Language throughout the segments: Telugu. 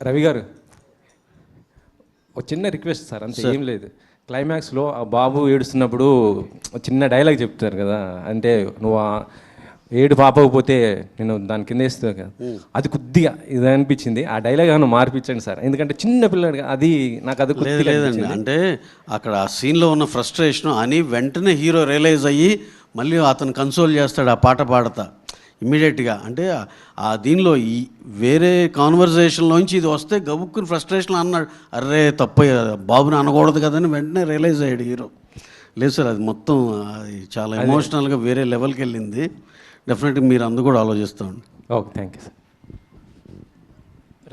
రవి గారు, ఒక చిన్న రిక్వెస్ట్ సార్, అంతే, ఏం లేదు. క్లైమాక్స్లో ఆ బాబు ఏడుస్తున్నప్పుడు చిన్న డైలాగ్ చెప్తారు కదా, అంటే నువ్వు ఏడు పాపకపోతే నేను దాని కింద వేస్తాను కదా, అది కొద్దిగా ఇది అనిపించింది. ఆ డైలాగ్ ఏమైనా మార్పించండి సార్, ఎందుకంటే చిన్న పిల్లడు అది నాకు అది కొద్దిగా లేదండి. అంటే అక్కడ ఆ సీన్లో ఉన్న ఫ్రస్ట్రేషన్ అని వెంటనే హీరో రియలైజ్ అయ్యి మళ్ళీ అతను కన్సోల్ చేస్తాడు ఆ పాట పాడతా ఇమ్మీడియట్గా. అంటే ఆ దీనిలో ఈ వేరే కాన్వర్జేషన్లోంచి ఇది వస్తే గబుక్కుని ఫ్రస్ట్రేషన్ అన్నాడు, అర్రే తప్పు బాబుని అనకూడదు కదని వెంటనే రియలైజ్ అయ్యాడు హీరో. లేదు సార్, అది మొత్తం అది చాలా ఎమోషనల్గా వేరే లెవెల్కి వెళ్ళింది. డెఫినెట్గా మీరు అందు కూడా ఆలోచిస్తామండి. Okay, thank you sir.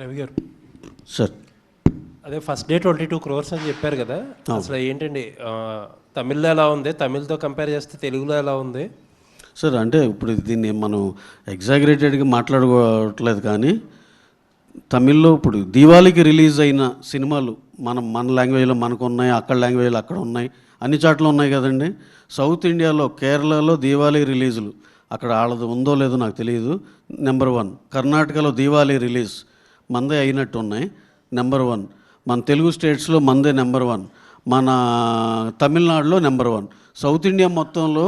Ravi గారు సార్, అదే ఫస్ట్ డే 22 crores అని చెప్పారు కదా, అసలు ఏంటండి తమిళ్లో ఎలా ఉంది, తమిళ్తో కంపేర్ చేస్తే తెలుగులో ఎలా ఉంది సార్? అంటే ఇప్పుడు దీన్ని మనం ఎగ్జాగరేటెడ్గా మాట్లాడుకోవట్లేదు, కానీ తమిళ్లో ఇప్పుడు దీవాళికి రిలీజ్ అయిన సినిమాలు మన లాంగ్వేజ్లో మనకు ఉన్నాయి, అక్కడ లాంగ్వేజ్లో అక్కడ ఉన్నాయి, అన్ని చోట్ల ఉన్నాయి కదండి. సౌత్ ఇండియాలో కేరళలో దీవాళి రిలీజులు అక్కడ వాళ్ళది ఉందో లేదో నాకు తెలియదు, నెంబర్ 1. కర్ణాటకలో దీవాళి రిలీజ్ మందే అయినట్టు ఉన్నాయి, నెంబర్ 1. మన తెలుగు స్టేట్స్లో మందే నెంబర్ 1, మన తమిళనాడులో నెంబర్ 1. సౌత్ ఇండియా మొత్తంలో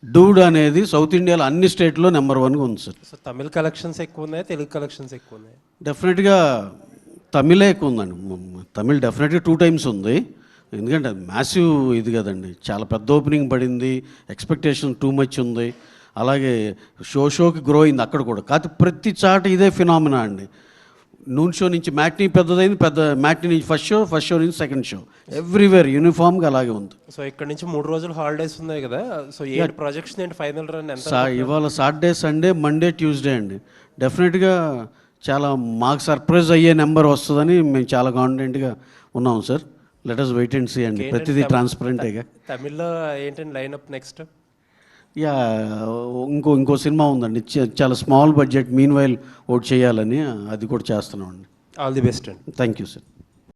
డూడ్ అనేది సౌత్ ఇండియాలో అన్ని స్టేట్లో నెంబర్ 1గా ఉంది సార్. సో తమిళ్ కలెక్షన్స్ ఎక్కువ ఉన్నాయి, తెలుగు కలెక్షన్స్ ఎక్కువ ఉన్నాయి? డెఫినెట్గా తమిళే ఎక్కువ ఉందండి. తమిళ్ డెఫినెట్గా 2 times ఉంది, ఎందుకంటే అది మ్యాసివ్ ఇది కదండి, చాలా పెద్ద ఓపెనింగ్ పడింది, ఎక్స్పెక్టేషన్ టూ మచ్ ఉంది. అలాగే షోకి గ్రో అయింది అక్కడ కూడా. కాకపోతే ప్రతి చాట ఇదే ఫినామినా అండి. నూన్ షో నుంచి మ్యాట్నీ పెద్దదైంది, పెద్ద మ్యాట్నీ నుంచి ఫస్ట్ షో నుంచి సెకండ్ షో, ఎవ్రీవేర్ యూనిఫామ్గా అలాగే ఉంది. సో ఇక్కడ నుంచి 3 రోజులు హాలిడేస్ ఉన్నాయి కదా, సో ఏ ప్రాజెక్ట్స్ ఏంటి ఫైనల్ రన్ ఎంత? ఇవాళ సాటర్డే, సండే, మండే, ట్యూస్డే అండి. డెఫినెట్గా చాలా మాకు సర్ప్రైజ్ అయ్యే నెంబర్ వస్తుందని మేము చాలా కాన్ఫిడెంట్గా ఉన్నాం sir. Let us wait and see అండి, ప్రతిదీ ట్రాన్స్పరెంటేగా. తమిళ్లో ఏంటండి లైనప్ నెక్స్ట్? యా, ఇంకో సినిమా ఉందండి, చాలా స్మాల్ బడ్జెట్, మీన్ వైల్ ఒకటి చేయాలని, అది కూడా చేస్తున్నాం అండి. ఆల్ ది బెస్ట్ అండి. Thank you sir.